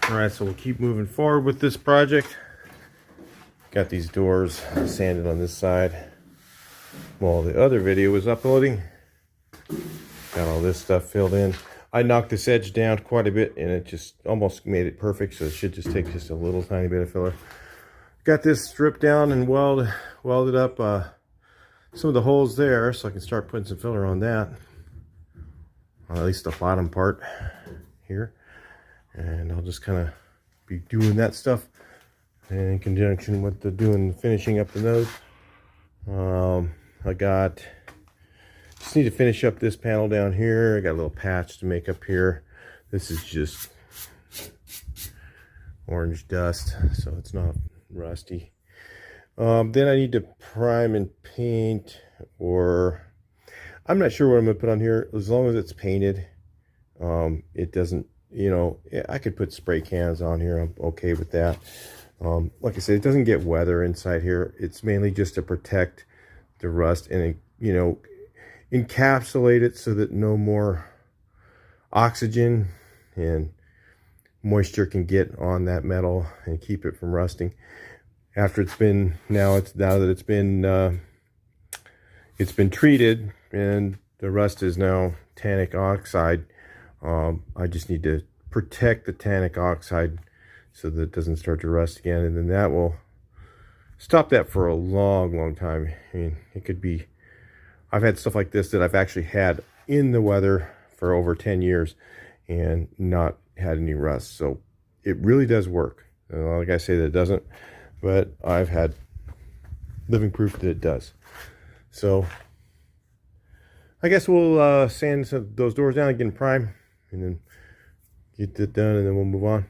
Alright, so we'll keep moving forward with this project. Got these doors sanded on this side while the other video was uploading. Got all this stuff filled in. I knocked this edge down quite a bit and it just almost made it perfect, so it should just take just a little tiny bit of filler. Got this stripped down and welded up some of the holes there so I can start putting some filler on that. At least the bottom part here. And I'll just kind of be doing that stuff in conjunction with finishing up the nose. Just need to finish up this panel down here. I got a little patch to make up here. This is just orange dust, so it's not rusty. Then I need to prime and paint, or I'm not sure what I'm gonna put on here. As long as it's painted, it doesn't, you know, I could put spray cans on here. I'm okay with that. Like I said, it doesn't get weather inside here. It's mainly just to protect the rust and, you know, encapsulate it so that no more oxygen and moisture can get on that metal and keep it from rusting. After it's been, now that it's been treated and the rust is now tannic oxide. I just need to protect the tannic oxide so that it doesn't start to rust again, and then that will stop that for a long time. I mean, it could be, I've had stuff like this that I've actually had in the weather for over 10 years and not had any rust. So it really does work. Like I say that it doesn't, but I've had living proof that it does. So I guess we'll sand those doors down and get them prime and then get that done, and then we'll move on.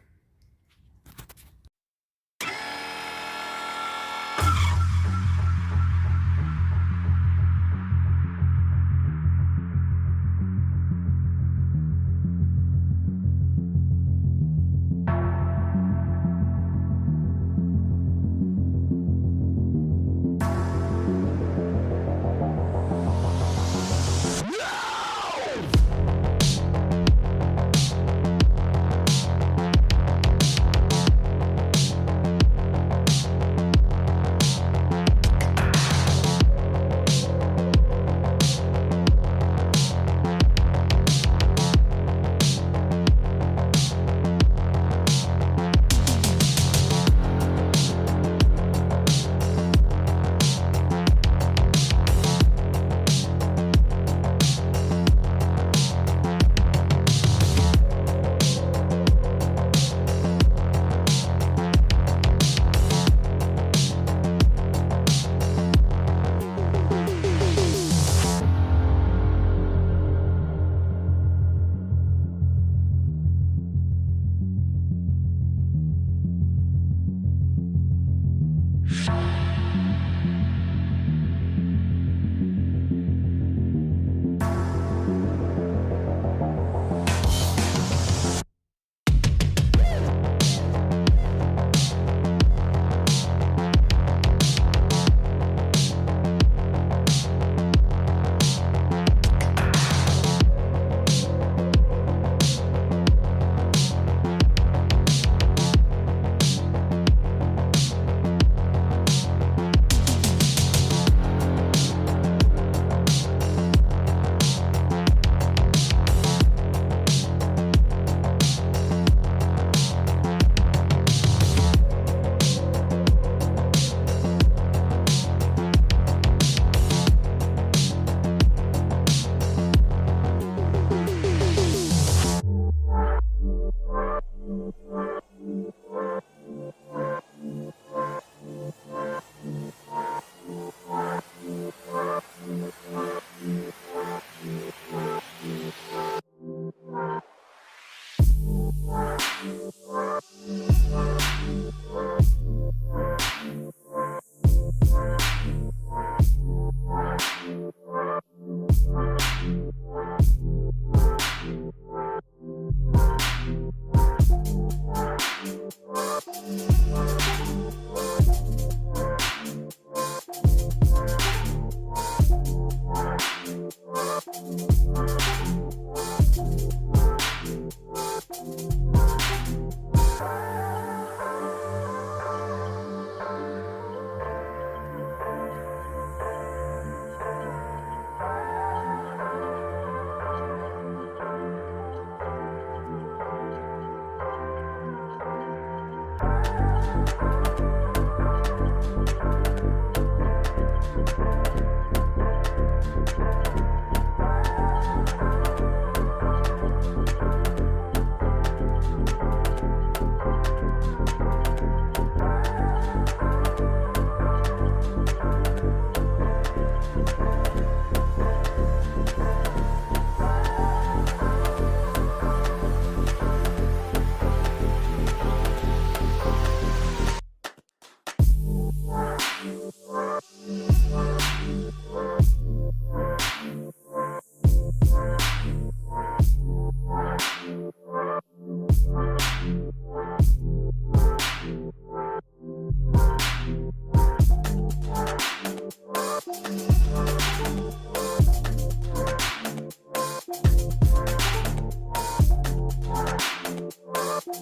So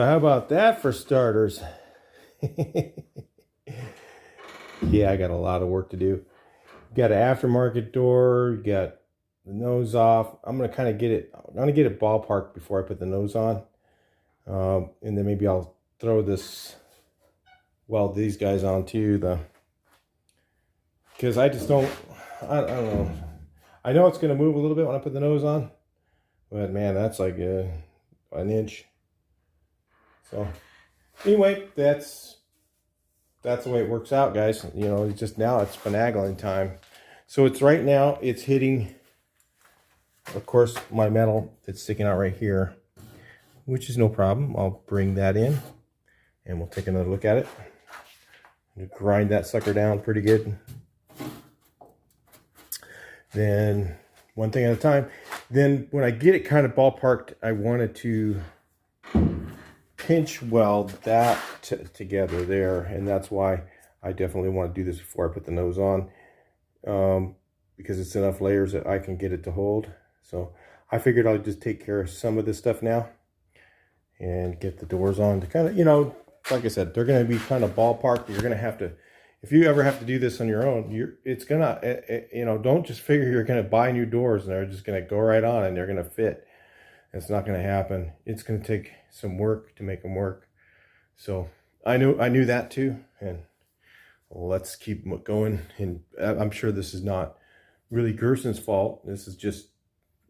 how about that for starters? Yeah, I got a lot of work to do. Got an aftermarket door, you got the nose off. I'm gonna kind of get it, I'm gonna get it ballparked before I put the nose on. And then maybe I'll throw this, weld these guys on too, because I just don't, I don't know. I know it's gonna move a little bit when I put the nose on, but man, that's like an inch. So anyway, that's the way it works out, guys. You know, it's just now it's finagling time. So it's right now, it's hitting, of course, my metal that's sticking out right here, which is no problem. I'll bring that in and we'll take another look at it. Grind that sucker down pretty good. Then one thing at a time. Then when I get it kind of ballparked, I wanted to pinch weld that together there, and that's why I definitely want to do this before I put the nose on, because it's enough layers that I can get it to hold. So I figured I'll just take care of some of this stuff now and get the doors on to kind of, you know, like I said, they're going to be kind of ballpark. You're going to have to, if you ever have to do this on your own, it's going to, you know, don't just figure you're going to buy new doors and they're just going to go right on and they're going to fit. It's not going to happen. It's going to take some work to make them work. So I knew that too. And let's keep going. And I'm sure this is not really Gerson's fault. This is just,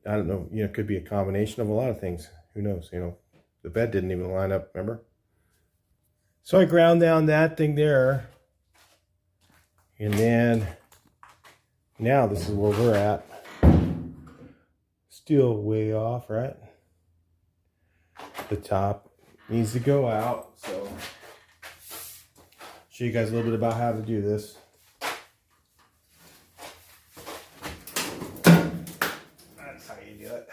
I don't know, you know, it could be a combination of a lot of things. Who knows? You know, the bed didn't even line up, remember? So I ground down that thing there. And then now this is where we're at. Still way off, right? The top needs to go out. So show you guys a little bit about how to do this. That's how you do it.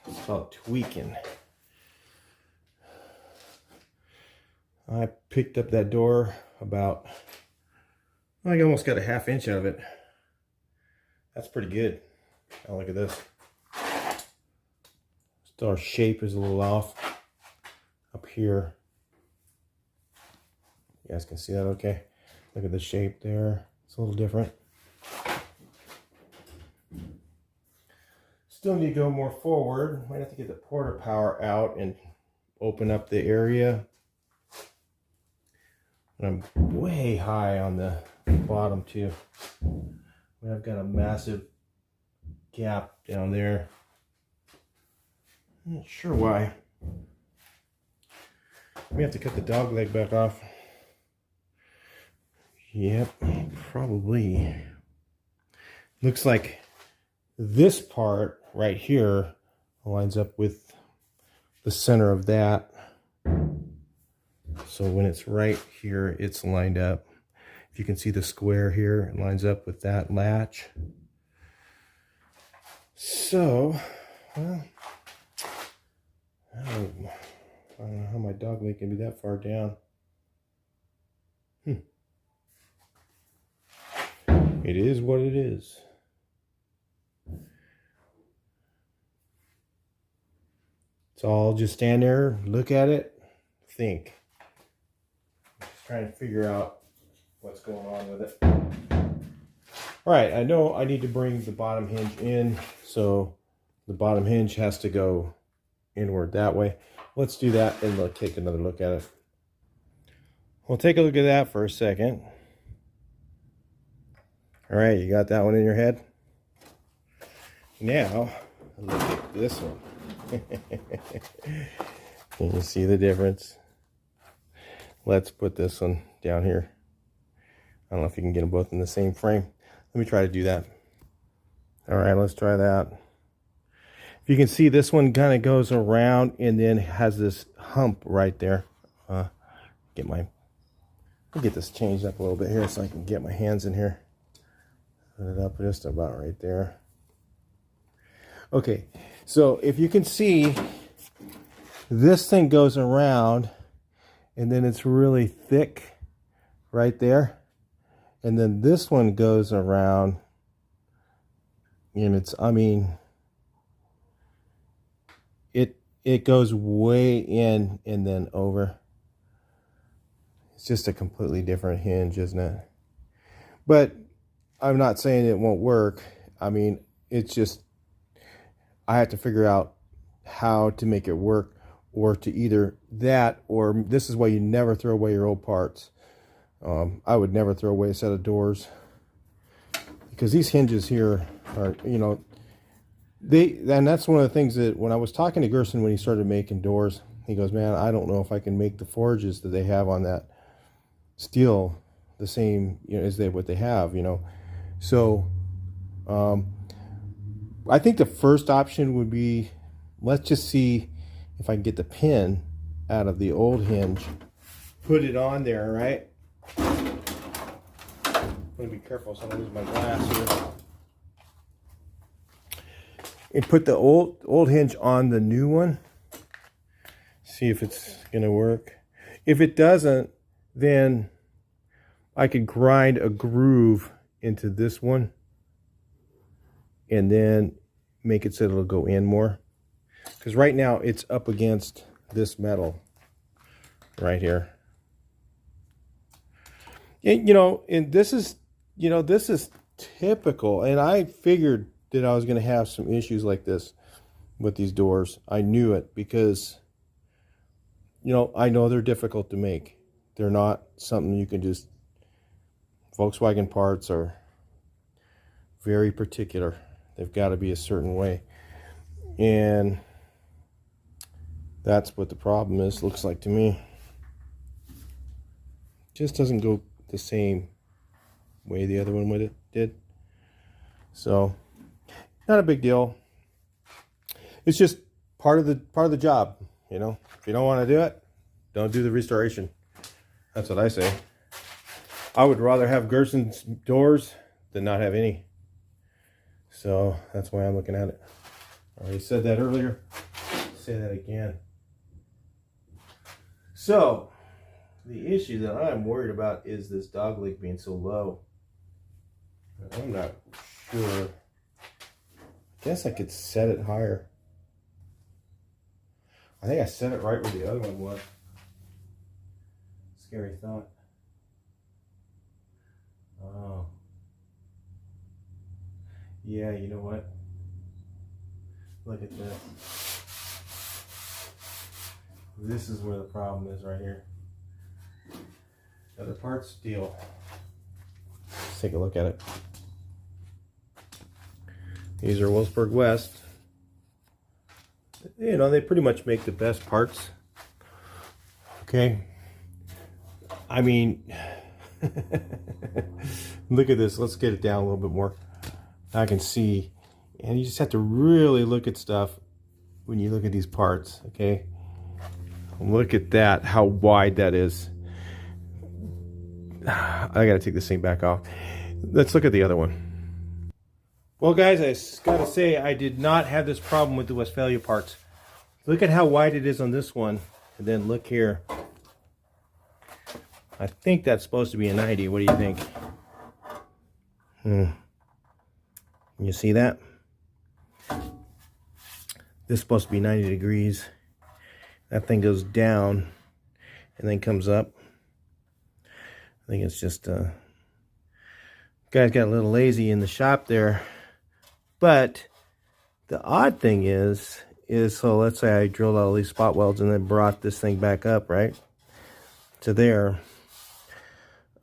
It's called tweaking. I picked up that door about, I almost got a ½ inch out of it. That's pretty good. Now look at this. Still our shape is a little off up here. You guys can see that okay? Look at the shape there. It's a little different. Still need to go more forward. Might have to get the porta power out and open up the area. And I'm way high on the bottom too. I've got a massive gap down there. I'm not sure why. We have to cut the dog leg back off. Yep, probably. Looks like this part right here lines up with the center of that. So when it's right here, it's lined up. If you can see the square here, it lines up with that latch. So, well, I don't know how my dog leg can be that far down. It is what it is. So I'll just stand there, look at it, think. Just trying to figure out what's going on with it. All right, I know I need to bring the bottom hinge in, so the bottom hinge has to go inward that way. Let's do that and we'll take another look at it. We'll take a look at that for a second. All right, you got that one in your head? Now, look at this one. Can you see the difference? Let's put this one down here. I don't know if you can get them both in the same frame. Let me try to do that. All right, let's try that. If you can see, this one kind of goes around and then has this hump right there. I'll get this changed up a little bit here so I can get my hands in here. Put it up just about right there. Okay, so if you can see, this thing goes around and then it's really thick right there. And then this one goes around and it's, I mean, it goes way in and then over. It's just a completely different hinge, isn't it? But I'm not saying it won't work. I mean, it's just, I have to figure out how to make it work, or to either that, or this is why you never throw away your old parts. I would never throw away a set of doors, because these hinges here are, you know, and that's one of the things that when I was talking to Gerson when he started making doors, he goes, man, I don't know if I can make the forges that they have on that steel the same, you know, as what they have, you know. So I think the first option would be, let's just see if I can get the pin out of the old hinge, put it on there, right? I'm gonna be careful so I don't lose my glass here. And put the old hinge on the new one. See if it's gonna work. If it doesn't, then I could grind a groove into this one and then make it so it'll go in more. Because right now it's up against this metal right here. And, you know, and this is, you know, this is typical. And I figured that I was going to have some issues like this with these doors. I knew it because, you know, I know they're difficult to make. They're not something you can just, Volkswagen parts are very particular. They've got to be a certain way. And that's what the problem is, looks like to me. Just doesn't go the same way the other one did. So, not a big deal. It's just part of the job, you know. If you don't want to do it, don't do the restoration. That's what I say. I would rather have Gerson's doors than not have any. So that's why I'm looking at it. I already said that earlier. Say that again. So the issue that I'm worried about is this dog leg being so low. I'm not sure. I guess I could set it higher. I think I set it right where the other one was. Scary thought. Oh. Yeah, you know what? Look at this. This is where the problem is right here. Other parts, steel. Let's take a look at it. These are Wolfsburg West. You know, they pretty much make the best parts. Okay. I mean, look at this. Let's get it down a little bit more. I can see. And you just have to really look at stuff when you look at these parts, okay? Look at that, how wide that is. I gotta take this thing back off. Let's look at the other one. Well, guys, I gotta say, I did not have this problem with the Westphalia parts. Look at how wide it is on this one, and then look here. I think that's supposed to be a 90. What do you think? You see that? This is supposed to be 90 degrees. That thing goes down and then comes up. I think it's just guys got a little lazy in the shop there. But the odd thing is so let's say I drilled all these spot welds and then brought this thing back up, right, to there.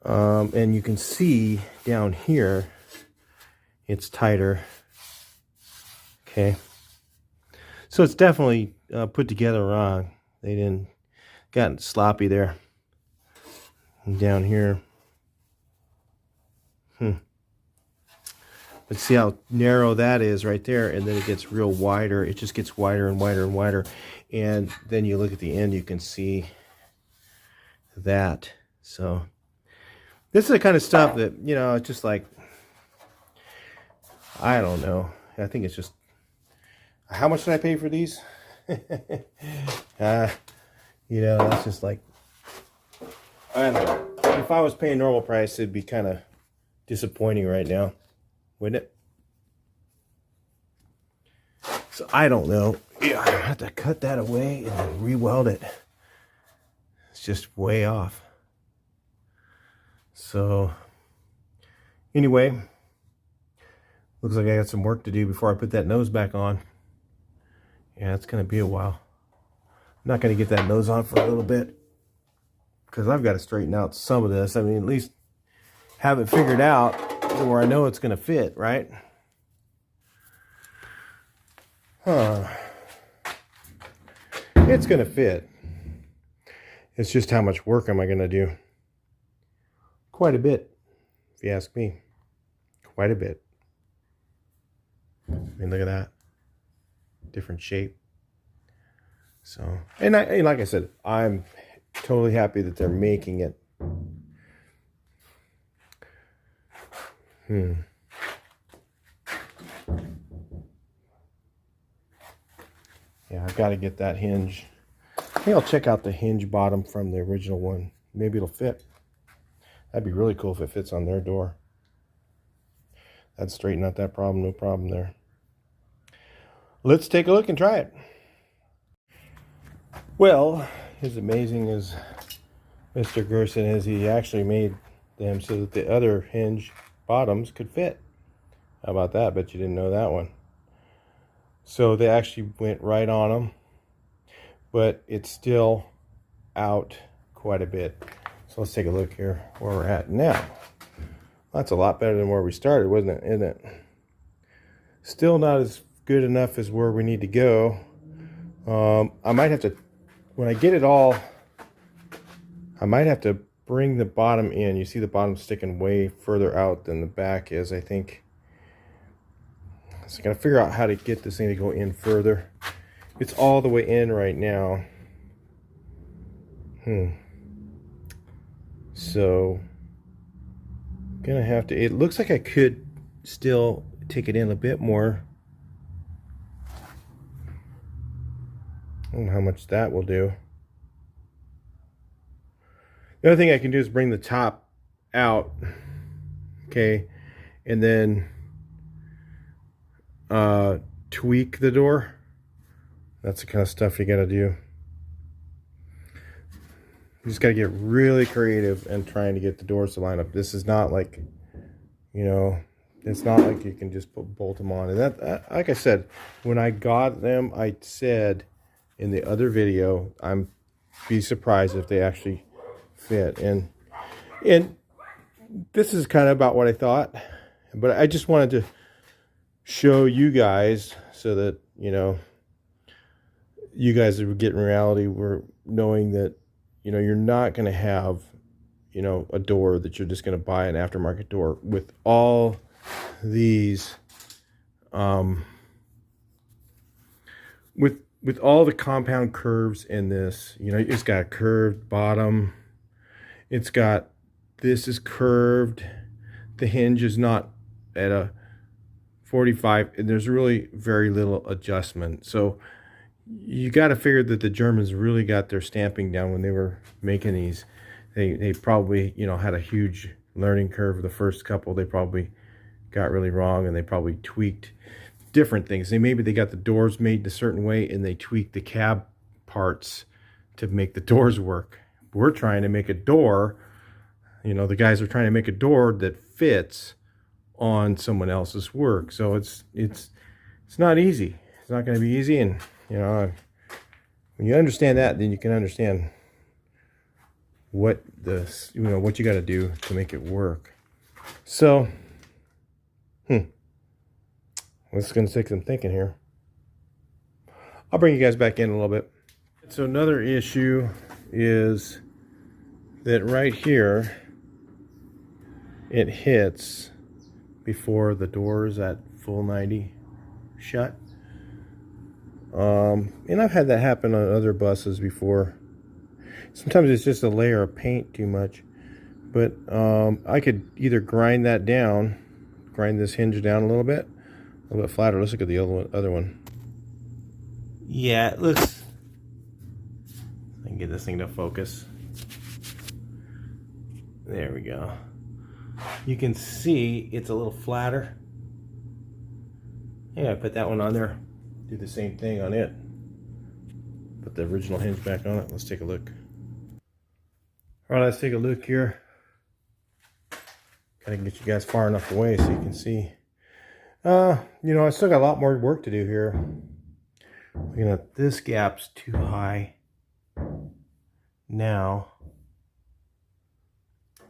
And you can see down here, it's tighter. Okay. So it's definitely put together wrong. They didn't, got sloppy there. And down here. But see how narrow that is right there, and then it gets real wider. It just gets wider and wider and wider. And then you look at the end, you can see that. So this is the kind of stuff that, you know, it's just like, I don't know. I think it's just, how much did I pay for these? You know, that's just like, I don't know. If I was paying normal price, it'd be kind of disappointing right now, wouldn't it? So I don't know. Yeah, I have to cut that away and then re-weld it. It's just way off. So anyway, looks like I got some work to do before I put that nose back on. Yeah, it's going to be a while. I'm not going to get that nose on for a little bit because I've got to straighten out some of this. I mean, at least have it figured out where I know it's going to fit, right? It's going to fit. It's just how much work am I going to do? Quite a bit, if you ask me. Quite a bit. I mean, look at that. Different shape. So, and like I said, I'm totally happy that they're making it. Yeah, I've got to get that hinge. I think I'll check out the hinge bottom from the original one. Maybe it'll fit. That'd be really cool if it fits on their door. That'd straighten out that problem, no problem there. Let's take a look and try it. Well, as amazing as Mr. Gerson is, he actually made them so that the other hinge bottoms could fit. How about that? Bet you didn't know that one. So they actually went right on them, but it's still out quite a bit. So let's take a look here where we're at now. That's a lot better than where we started, wasn't it? Isn't it? Still not as good enough as where we need to go. I might have to, when I get it all, I might have to bring the bottom in. You see the bottom sticking way further out than the back is, I think. So I gotta figure out how to get this thing to go in further. It's all the way in right now. So I'm gonna have to, it looks like I could still take it in a bit more. I don't know how much that will do. The other thing I can do is bring the top out, okay, and then tweak the door. That's the kind of stuff you gotta do. You just gotta get really creative and trying to get the doors to line up. This is not like, you know, it's not like you can just bolt them on. And that, like I said, when I got them, I said in the other video, I'm be surprised if they actually fit. And this is kind of about what I thought, but I just wanted to show you guys so that, you know, you guys are getting reality. We're knowing that, you know, you're not going to have, you know, a door that you're just going to buy an aftermarket door with all these, with all the compound curves in this. You know, it's got a curved bottom. It's got, this is curved. The hinge is not at a 45, and there's really very little adjustment. So you got to figure that the Germans really got their stamping down when they were making these. They probably, you know, had a huge learning curve. The first couple, they probably got really wrong, and they probably tweaked different things. Maybe they got the doors made a certain way and they tweaked the cab parts to make the doors work. We're trying to make a door, you know, the guys are trying to make a door that fits on someone else's work. So it's not easy. It's not going to be easy. And, you know, when you understand that, then you can understand what what you got to do to make it work. So, it's going to take some thinking here. I'll bring you guys back in a little bit. So another issue is that right here, it hits before the door is at full 90 shut. And I've had that happen on other buses before. Sometimes it's just a layer of paint too much. But I could either grind that down, grind this hinge down a little bit flatter. Let's look at the other one. Yeah, it looks... I can get this thing to focus. There we go. You can see it's a little flatter. Yeah, I put that one on there. Do the same thing on it. Put the original hinge back on it. Let's take a look. Alright, let's take a look here. Gotta get you guys far enough away so you can see. You know, I still got a lot more work to do here. You know, this gap's too high now.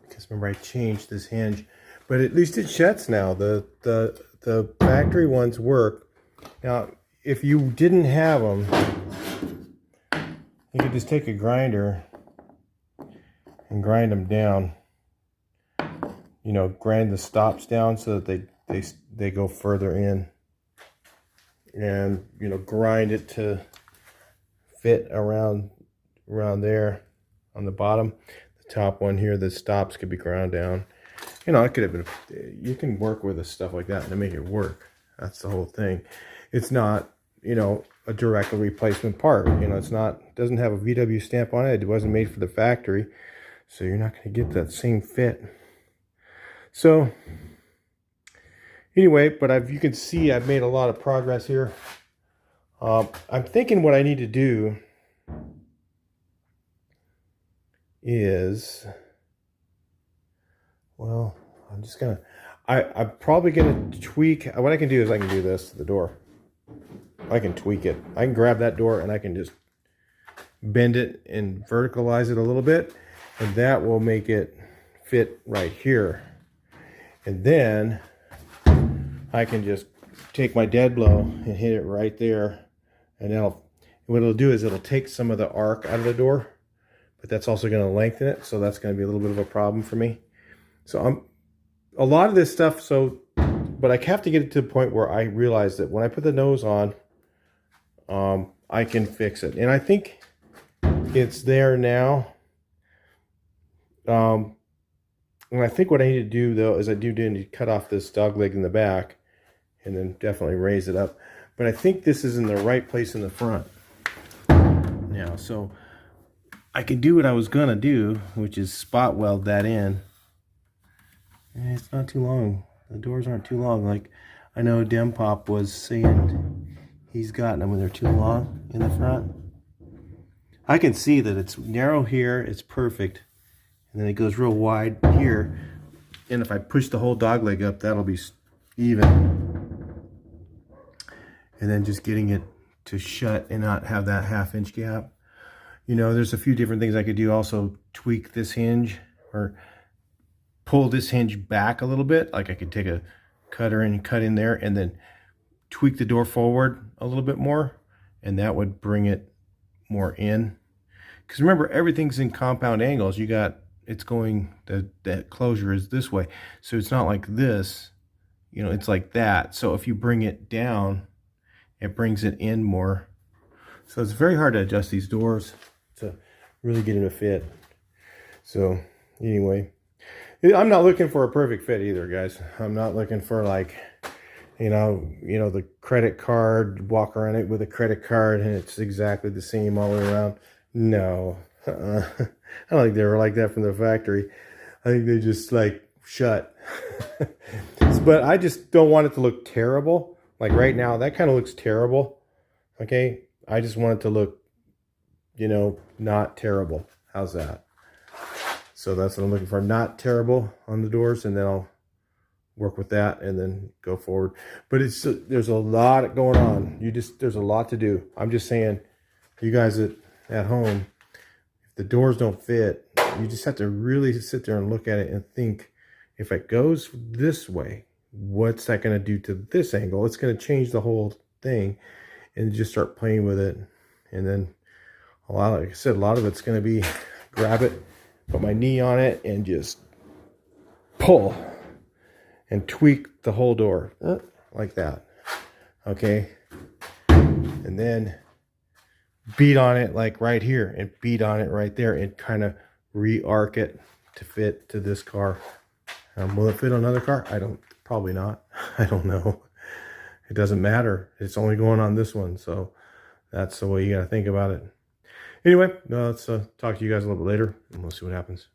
Because remember, I changed this hinge. But at least it shuts now. The factory ones work. Now, if you didn't have them, you could just take a grinder and grind them down. You know, grind the stops down so that they go further in, and you know, grind it to fit around there on the bottom. The top one here, the stops could be ground down. You know, it could have been. You can work with stuff like that to make it work. That's the whole thing. It's not, you know, a direct replacement part. You know, it's not. Doesn't have a VW stamp on it. It wasn't made for the factory, so you're not going to get that same fit. So anyway, but you can see I've made a lot of progress here. I'm thinking what I need to do is, well, I'm probably gonna tweak. What I can do is I can do this to the door. I can tweak it. I can grab that door and I can just bend it and verticalize it a little bit, and that will make it fit right here. And then I can just take my dead blow and hit it right there, and what it'll do is it'll take some of the arc out of the door, but that's also going to lengthen it, so that's going to be a little bit of a problem for me. So a lot of this stuff, but I have to get it to the point where I realize that when I put the nose on, I can fix it, and I think it's there now. And I think what I need to do, though, is I do need to cut off this dog leg in the back and then definitely raise it up. But I think this is in the right place in the front now. So I can do what I was going to do, which is spot weld that in. And it's not too long. The doors aren't too long. Like, I know Dempop was saying he's gotten them when they're too long in the front. I can see that it's narrow here. It's perfect. And then it goes real wide here. And if I push the whole dog leg up, that'll be even. And then just getting it to shut and not have that 1/2 inch gap. You know, there's a few different things I could do. Also tweak this hinge or pull this hinge back a little bit. Like I could take a cutter and cut in there and then tweak the door forward a little bit more. And that would bring it more in. Because remember, everything's in compound angles. You got, it's going, that closure is this way. So it's not like this, you know, it's like that. So if you bring it down, it brings it in more. So it's very hard to adjust these doors to really get them to fit. So anyway, I'm not looking for a perfect fit either, guys. I'm not looking for like, you know, the credit card, walk around it with a credit card and it's exactly the same all the way around. No, I don't think they were like that from the factory. I think they just like shut. But I just don't want it to look terrible. Like right now, that kind of looks terrible. Okay, I just want it to look, you know, not terrible. How's that? So that's what I'm looking for, not terrible on the doors, and then I'll work with that and then go forward. But it's there's a lot going on. There's a lot to do. I'm just saying, you guys at home, if the doors don't fit, you just have to really sit there and look at it and think, if it goes this way, what's that going to do to this angle? It's going to change the whole thing, and just start playing with it. And then like I said, a lot of it's going to be grab it, put my knee on it, and just pull and tweak the whole door like that. Okay, and then beat on it like right here, and beat on it right there, and kind of re-arc it to fit to this car. Will it fit on another car? Probably not. I don't know. It doesn't matter. It's only going on this one. So that's the way you got to think about it. Anyway, let's talk to you guys a little bit later, and we'll see what happens.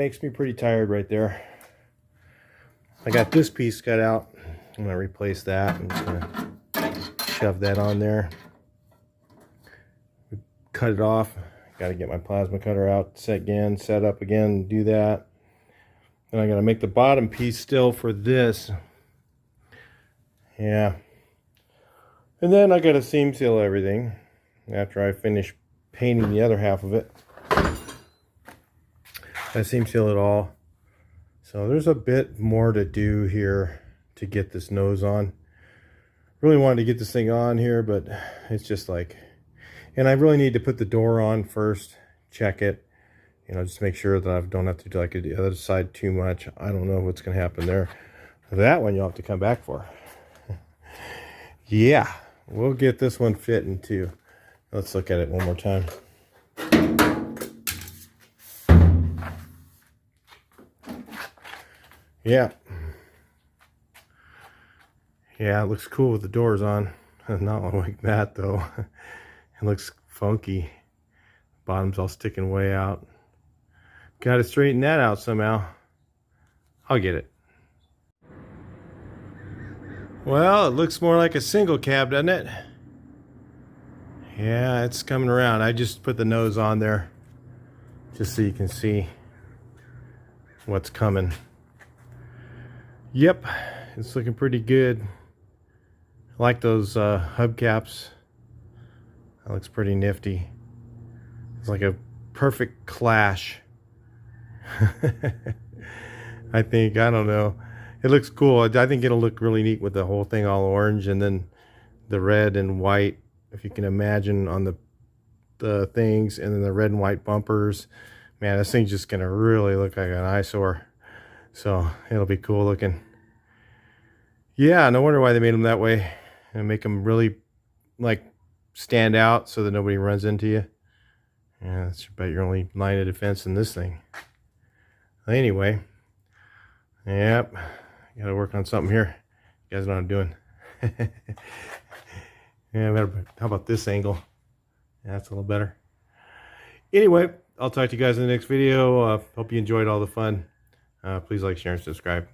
makes me pretty tired right there. I got this piece cut out. I'm gonna replace that. I'm just gonna shove that on there. Cut it off. Got to get my plasma cutter out, set up again, do that. Then I got to make the bottom piece still for this. Yeah. And then I got to seam seal everything after I finish painting the other half of it. I seam seal it all. So there's a bit more to do here to get this nose on. Really wanted to get this thing on here, but it's just like, and I really need to put the door on first, check it, you know, just make sure that I don't have to do like the other side too much. I don't know what's going to happen there. That one you'll have to come back for. Yeah, we'll get this one fitting too. Let's look at it one more time. Yeah. Yeah, it looks cool with the doors on. Not like that though. It looks funky. Bottom's all sticking way out. Got to straighten that out somehow. I'll get it. Well, it looks more like a single cab, doesn't it? Yeah, it's coming around. I just put the nose on there just so you can see what's coming. Yep, it's looking pretty good. I like those hubcaps. That looks pretty nifty. It's like a perfect clash. I think, I don't know. It looks cool. I think it'll look really neat with the whole thing all orange and then the red and white, if you can imagine, on the things, and then the red and white bumpers. Man, this thing's just gonna really look like an eyesore. So it'll be cool looking. Yeah, no wonder why they made them that way. And make them really like stand out so that nobody runs into you. Yeah, that's about your only line of defense in this thing. Anyway, yep, gotta work on something here. You guys know what I'm doing. Yeah, how about this angle? Yeah, that's a little better. Anyway, I'll talk to you guys in the next video. Hope you enjoyed all the fun. Please like, share, and subscribe.